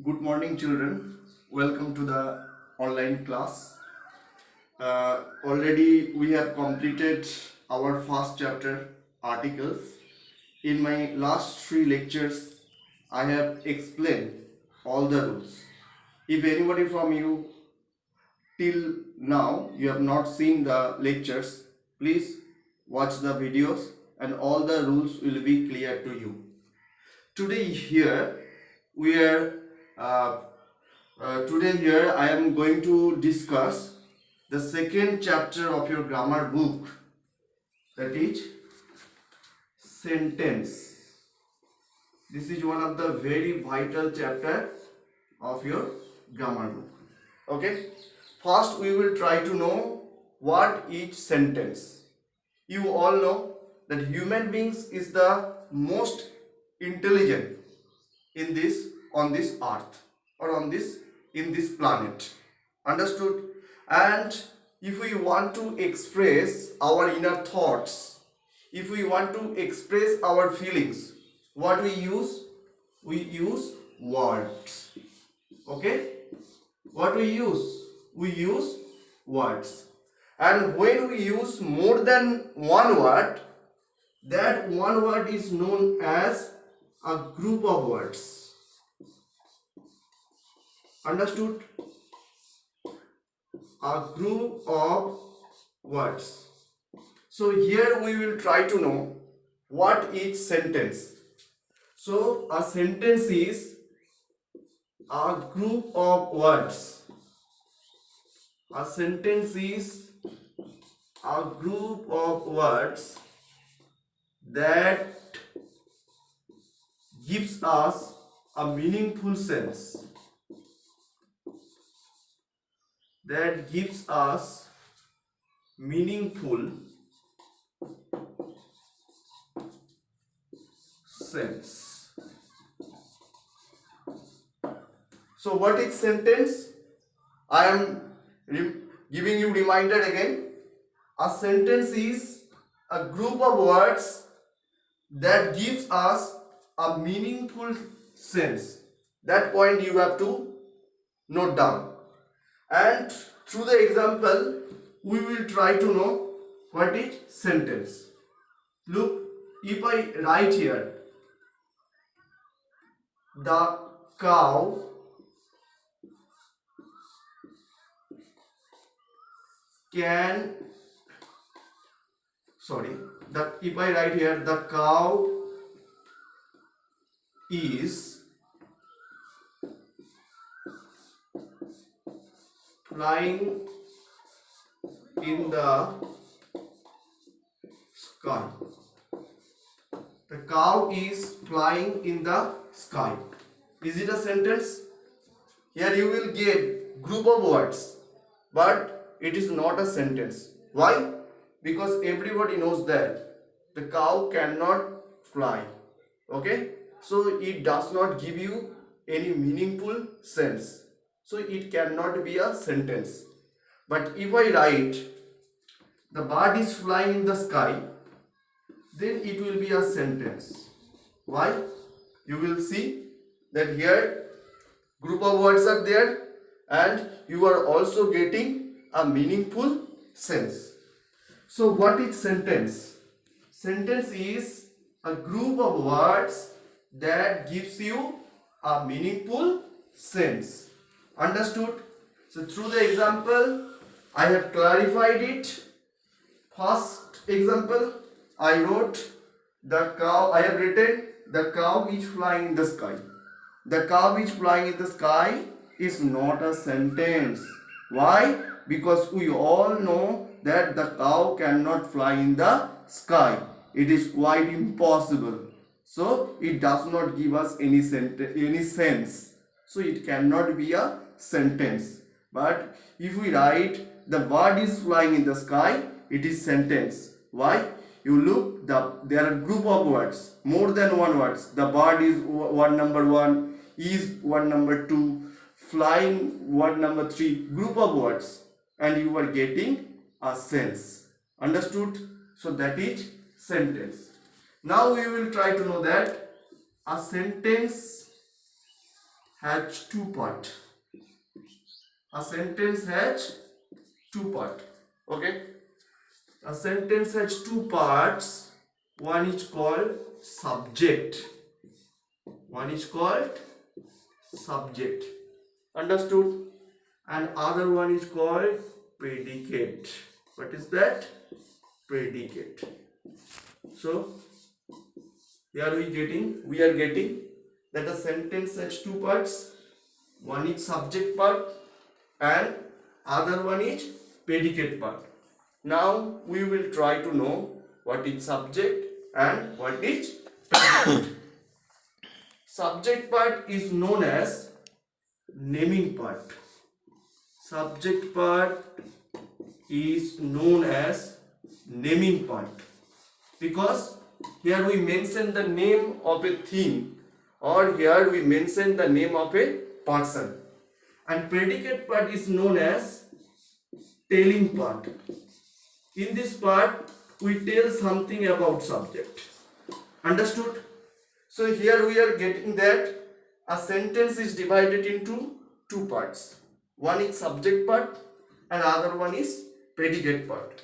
Good morning, children. Welcome to the online class. Already we have completed our first chapter, articles. In my last three lectures, I have explained all the rules. If anybody from you till now you have not seen the lectures, please watch the videos and all the rules will be clear to you. Today here we are uh, today here I am going to discuss the second chapter of your grammar book, that is sentence. This is one of the very vital chapter of your grammar book. Okay, first we will try to know what each sentence. You all know that human beings is the most intelligent in this on this earth or on this in this planet. Understood? And if we want to express our inner thoughts, if we want to express our feelings, what we use? We use words. Okay, what we use? We use words. And when we use more than one word, that one word is known as a group of words. Understood? A group of words. So here we will try to know what each sentence. So a sentence is a group of words. A sentence is a group of words that gives us a meaningful sense. That gives us meaningful sense. So what is sentence? I am giving you reminder again. A sentence is a group of words that gives us a meaningful sense. That point you have to note down. And through the example, we will try to know what is sentence. Look, if I write here, the cow can, if I write here, the cow is flying in the sky. The cow is flying in the sky. Is it a sentence? Here you will get group of words, but it is not a sentence. Why? Because everybody knows that the cow cannot fly. Okay? So it does not give you any meaningful sense. So it cannot be a sentence. But if I write the bird is flying in the sky, then it will be a sentence. Why? You will see that here group of words are there and you are also getting a meaningful sense. So what is sentence? Sentence is a group of words that gives you a meaningful sense. Understood? So through the example I have clarified it. First example, I wrote the cow, I have written the cow is flying in the sky. The cow is flying in the sky is not a sentence. Why? Because we all know that the cow cannot fly in the sky. It is quite impossible. So it does not give us any sense. So it cannot be a sentence. But if we write the bird is flying in the sky, it is sentence. Why? You look, there are group of words, more than one words. The bird is word number 1, is word number 2, flying word number 3, group of words, and you are getting a sense. Understood? So that is sentence. Now we will try to know that a sentence has two part. A sentence has two part. Okay. A sentence has two parts. One is called subject. One is called subject. Understood? And other one is called predicate. What is that? Predicate. So here we are getting that a sentence has two parts. One is subject part and other one is predicate part. Now we will try to know what is subject and what is predicate. Subject part is known as naming part. Subject part is known as naming part because here we mention the name of a thing or here we mention the name of a person. And predicate part is known as telling part. In this part we tell something about subject. Understood? So here we are getting that a sentence is divided into two parts. One is subject part and other one is predicate part.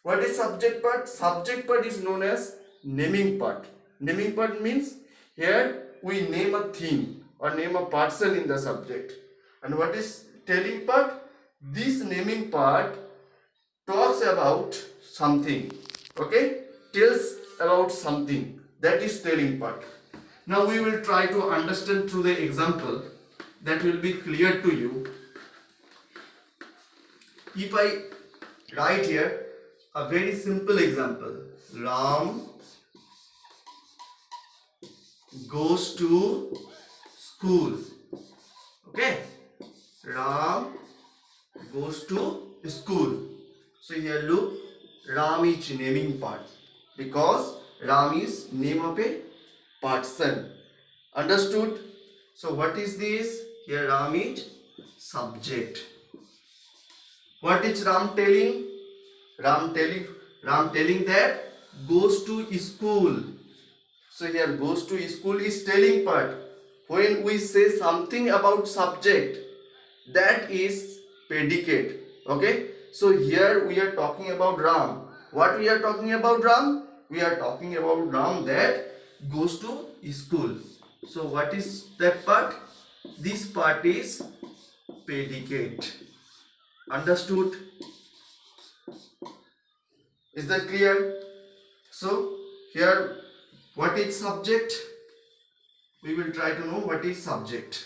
What is subject part? Subject part is known as naming part. Naming part means here we name a thing or name a person in the subject. And what is telling part? This naming part talks about something. Okay? Tells about something. That is telling part. Now we will try to understand through the example that will be clear to you. If I write here a very simple example, Ram goes to school. Okay, Ram goes to school. So here look, Ram is naming part because Ram is name of a person. Understood? So what is this? Here Ram is subject. What is Ram telling? Ram telling that goes to school. So here goes to school is telling part. When we say something about subject, that is predicate. Okay? So here we are talking about Ram. What we are talking about Ram? We are talking about Ram that goes to school. So what is that part? This part is predicate. Understood? Is that clear? So here what is subject? We will try to know what is subject.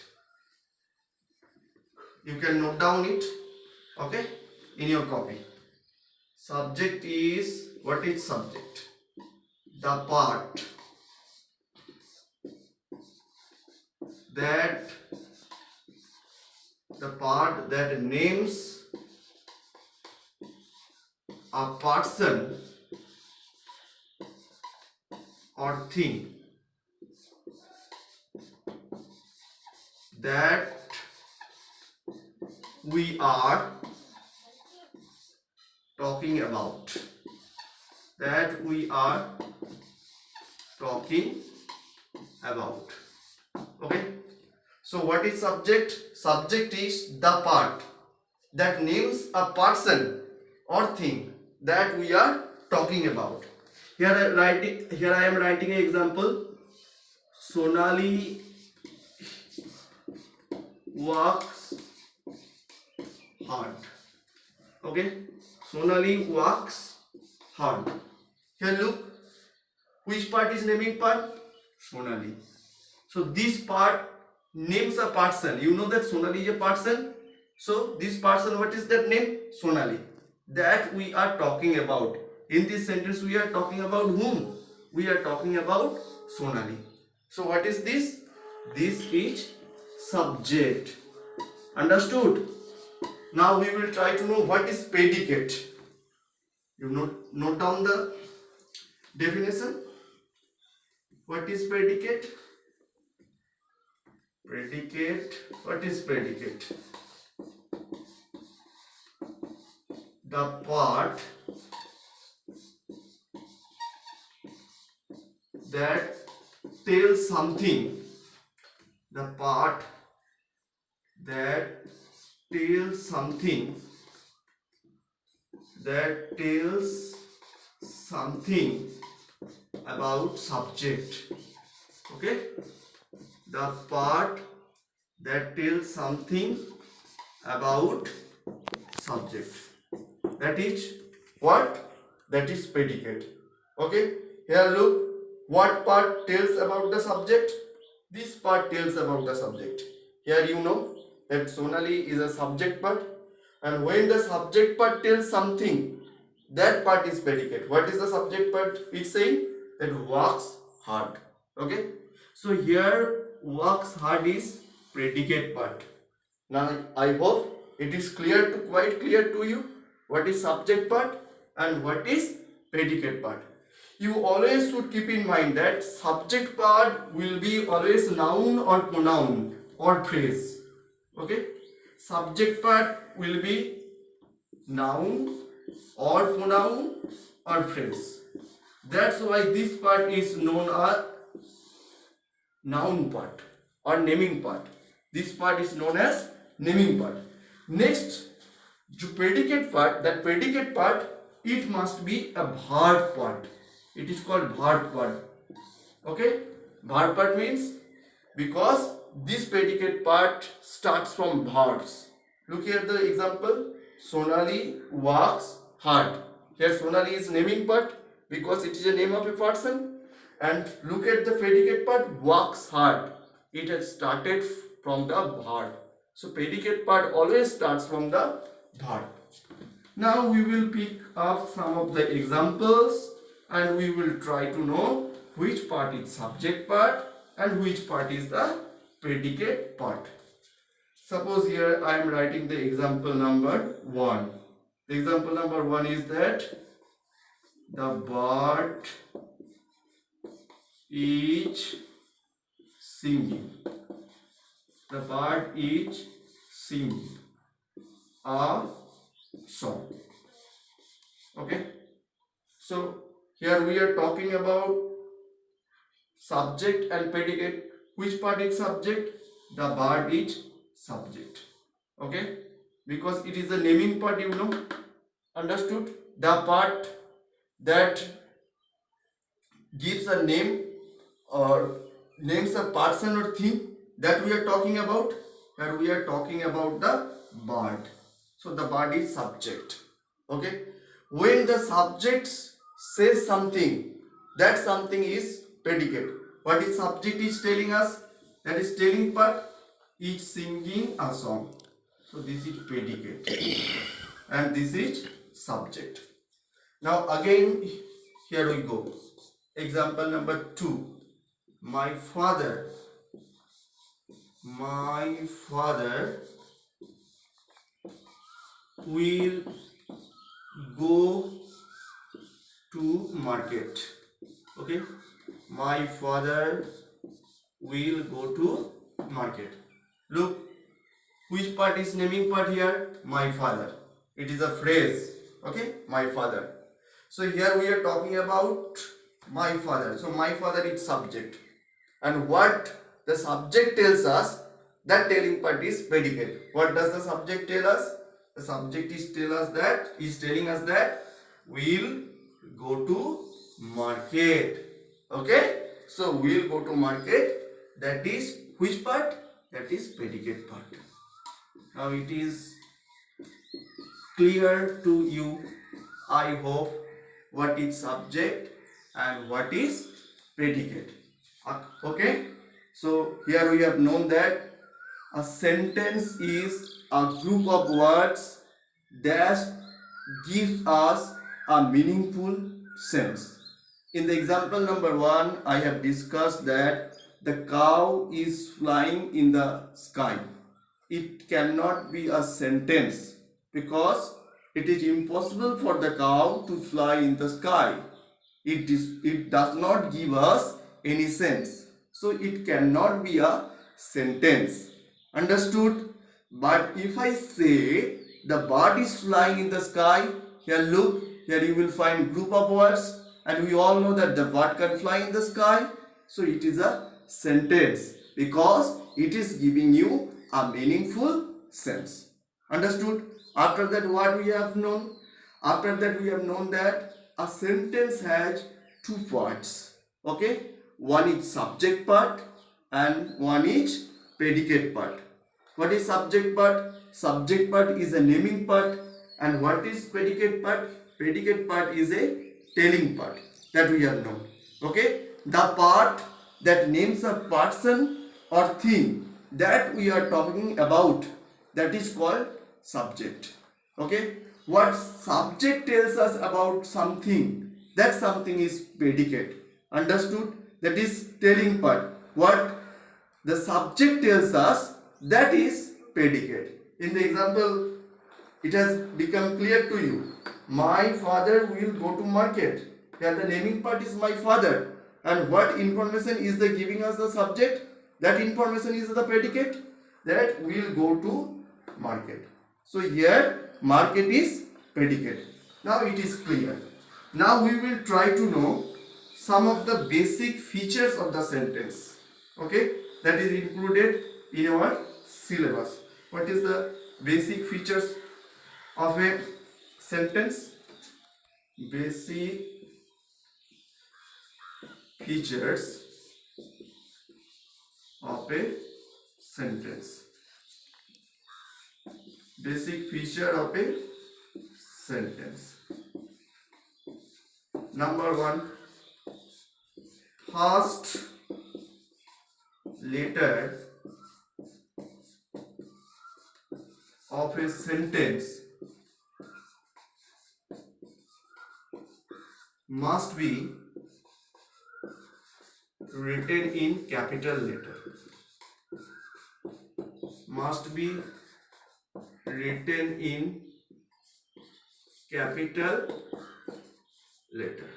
You can note down it, okay, in your copy. Subject is, what is subject? The part that names a person or thing that we are talking about. That we are talking about. Okay. So what is subject? Subject is the part that names a person or thing that we are talking about. Here I am writing an example. Sonali works hard. Okay, Sonali works hard. Here look, which part is naming part? Sonali. So this part names a person. You know that Sonali is a person. So this person, what is that name? Sonali. That we are talking about. In this sentence we are talking about whom? We are talking about Sonali. So what is this? This is subject. Understood? Now we will try to know what is predicate. You note down the definition. What is predicate? Predicate. What is predicate? The part that tells something. The part that tells something, that tells something about subject. Okay, the part that tells something about subject, that is what? That is predicate. Okay, here look, what part tells about the subject? This part tells about the subject. Here you know that Sonali is a subject part, and when the subject part tells something, that part is predicate. What is the subject part? It's saying that works hard. Okay, so here works hard is predicate part. Now I hope it is quite clear to you what is subject part and what is predicate part. You always should keep in mind that subject part will be always noun or pronoun or phrase. Okay, subject part will be noun or pronoun or phrase. That's why this part is known as noun part or naming part. This part is known as naming part. Next, the predicate part, that predicate part, it must be a verb part. It is called verb part. Okay, verb part means, because this predicate part starts from verbs. Look here the example, Sonali works hard. Here Sonali is naming part because it is a name of a person, and look at the predicate part, works hard. It has started from the verb. So predicate part always starts from the verb. Now we will pick up some of the examples and we will try to know which part is subject part and which part is the predicate part. Suppose here I am writing the example number 1. The example number 1 is that the bird is singing. The bird is singing a song. Okay, so here we are talking about subject and predicate. Which part is subject? The bird is subject. Okay, because it is the naming part, you know. Understood? The part that gives a name or names a person or thing, that we are talking about. Here we are talking about the bird. So the bird is subject. Okay, when the subject says something, that something is predicate. What is subject is telling us? That is telling part is singing a song. So this is predicate and this is subject. Now again, here we go. Example number 2. My father will go to market. Okay, my father will go to market. Look, which part is naming part here? My father. It is a phrase. Okay, my father. So here we are talking about my father. So my father is subject, and what the subject tells us, that telling part is predicate. What does the subject tell us? The subject is telling us that we'll go to market. Okay, so we'll go to market. That is which part? That is predicate part. Now it is clear to you, I hope, what is subject and what is predicate. Okay, so here we have known that a sentence is a group of words that gives us a meaningful sense. In the example number 1, I have discussed that the cow is flying in the sky. It cannot be a sentence because it is impossible for the cow to fly in the sky. It does not give us any sense. So it cannot be a sentence. Understood? But if I say the bird is flying in the sky, here look, here you will find group of words, and we all know that the bird can fly in the sky. So it is a sentence because it is giving you a meaningful sense. Understood? After that, what we have known? After that, we have known that a sentence has two parts. Okay? One is subject part and one is predicate part. What is subject part? Subject part is a naming part, and what is predicate part? Predicate part is a telling part that we have known. Okay? The part that names a person or thing that we are talking about, that is called subject. Okay? What subject tells us about something, that something is predicate. Understood? That is telling part. What the subject tells us, that is predicate. In the example, it has become clear to you. My father will go to market. Here the naming part is my father. And what information is the giving us the subject? That information is the predicate. That will go to market. So here market is predicate. Now it is clear. Now we will try to know some of the basic features of the sentence. Okay? That is included in our syllabus. What is the basic features of a sentence? Basic features of a sentence. Basic feature of a sentence. Number one, first letter of a sentence must be written in capital letter. Must be written in capital letter.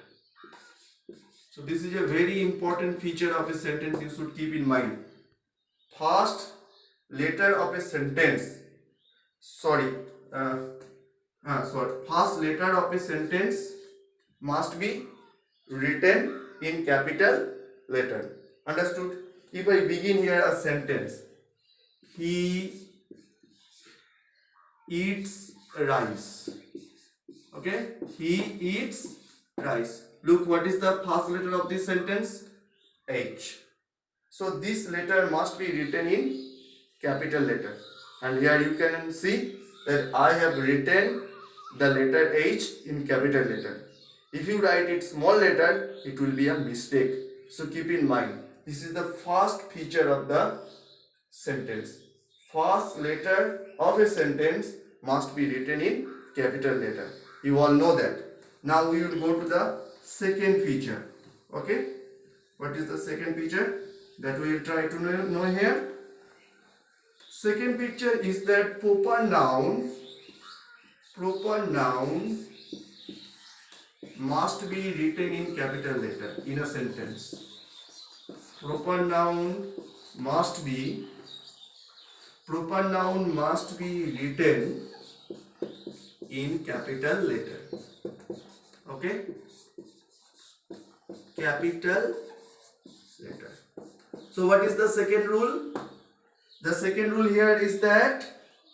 So this is a very important feature of a sentence you should keep in mind. First letter of a sentence, first letter of a sentence must be written in capital letter. Understood? If I begin here a sentence, he eats rice. Okay? He eats rice. Look, what is the first letter of this sentence? H. So this letter must be written in capital letter. And here you can see that I have written the letter H in capital letter. If you write it small letter, it will be a mistake. So keep in mind, this is the first feature of the sentence. First letter of a sentence must be written in capital letter. You all know that. Now we will go to the second feature. Okay? What is the second feature that we will try to know here? Second feature is that proper noun must be written in capital letter in a sentence. Proper noun must be written in capital letter. Okay? Capital letter. So what is the second rule? The second rule here is that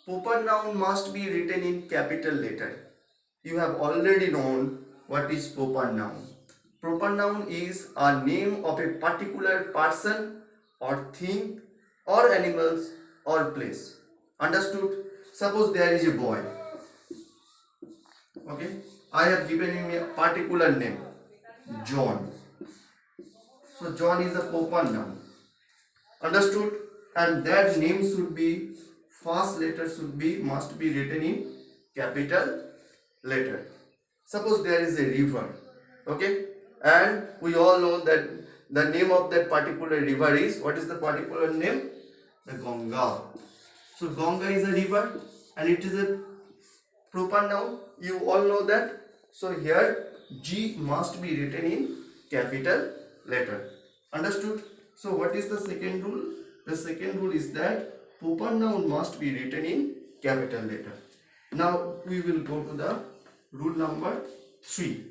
proper noun must be written in capital letter. You have already known what is proper noun. Proper noun is a name of a particular person or thing or animals or place. Understood? Suppose there is a boy. Okay? I have given him a particular name, John. So John is a proper noun. Understood? And that name should be, first letter must be written in capital letter. Suppose there is a river. Okay? And we all know that the name of that particular river is, what is the particular name? The Ganga. So Ganga is a river and it is a proper noun. You all know that. So here G must be written in capital letter. Understood? So what is the second rule? The second rule is that proper noun must be written in capital letter. Now we will go to the rule number 3.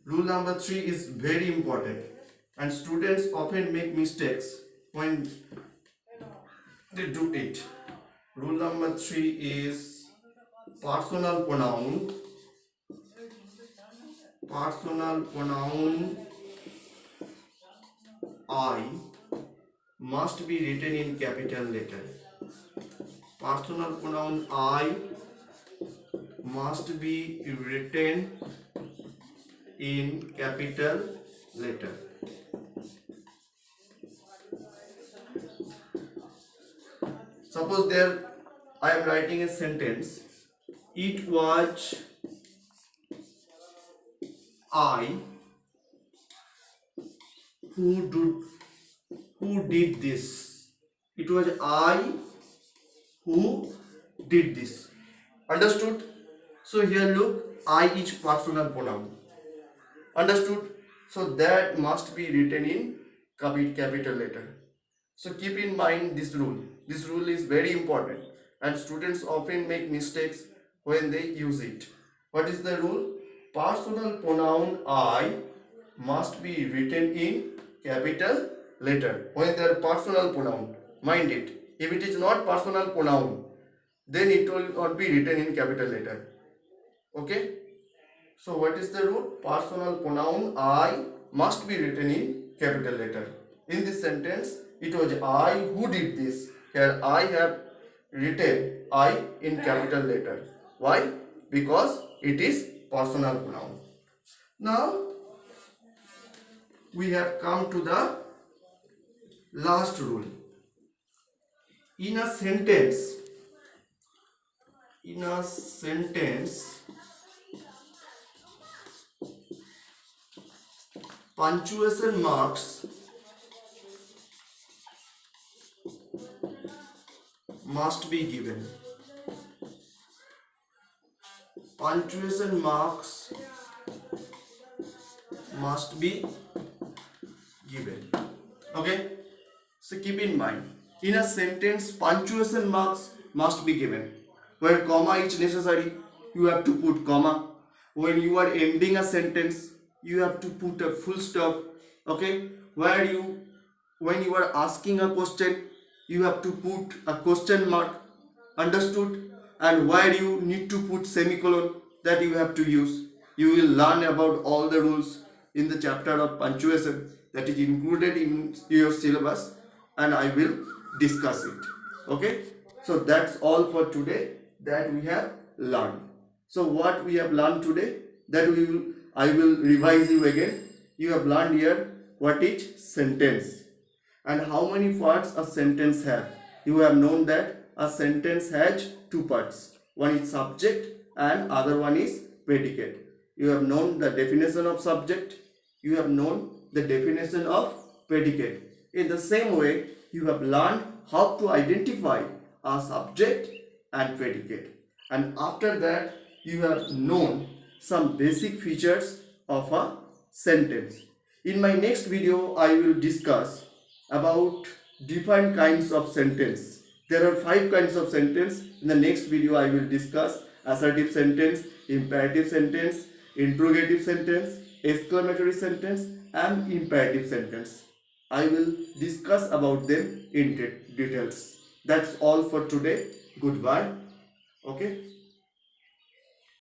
Rule number 3 is very important and students often make mistakes when they do it. Rule number 3 is personal pronoun. Personal pronoun I must be written in capital letter. Personal pronoun I must be written in capital letter. Suppose there I am writing a sentence. It was I who did this. It was I who did this. Understood? So here look, I is personal pronoun. Understood? So that must be written in capital letter. So keep in mind this rule. This rule is very important and students often make mistakes when they use it. What is the rule? Personal pronoun I must be written in capital letter when they are personal pronoun. Mind it. If it is not personal pronoun, then it will not be written in capital letter. Okay? So what is the rule? Personal pronoun I must be written in capital letter. In this sentence, it was I who did this. Here I have written I in capital letter. Why? Because it is personal pronoun. Now we have come to the last rule. In a sentence, punctuation marks must be given. Punctuation marks must be given. Okay? So keep in mind, in a sentence, punctuation marks must be given. Where comma is necessary, you have to put comma. When you are ending a sentence, you have to put a full stop. Okay? When you are asking a question, you have to put a question mark. Understood? And where you need to put semicolon, that you have to use. You will learn about all the rules in the chapter of punctuation that is included in your syllabus, and I will discuss it. Okay? So that's all for today that we have learned. So what we have learned today, I will revise you again. You have learned here what is sentence and how many parts a sentence have. You have known that a sentence has two parts. One is subject and other one is predicate. You have known the definition of subject. You have known the definition of predicate. In the same way, you have learned how to identify a subject and predicate. And after that, you have known some basic features of a sentence. In my next video, I will discuss about different kinds of sentence. There are 5 kinds of sentence. In the next video, I will discuss assertive sentence, imperative sentence, interrogative sentence, exclamatory sentence, and imperative sentence. I will discuss about them in details. That's all for today. Goodbye. Okay.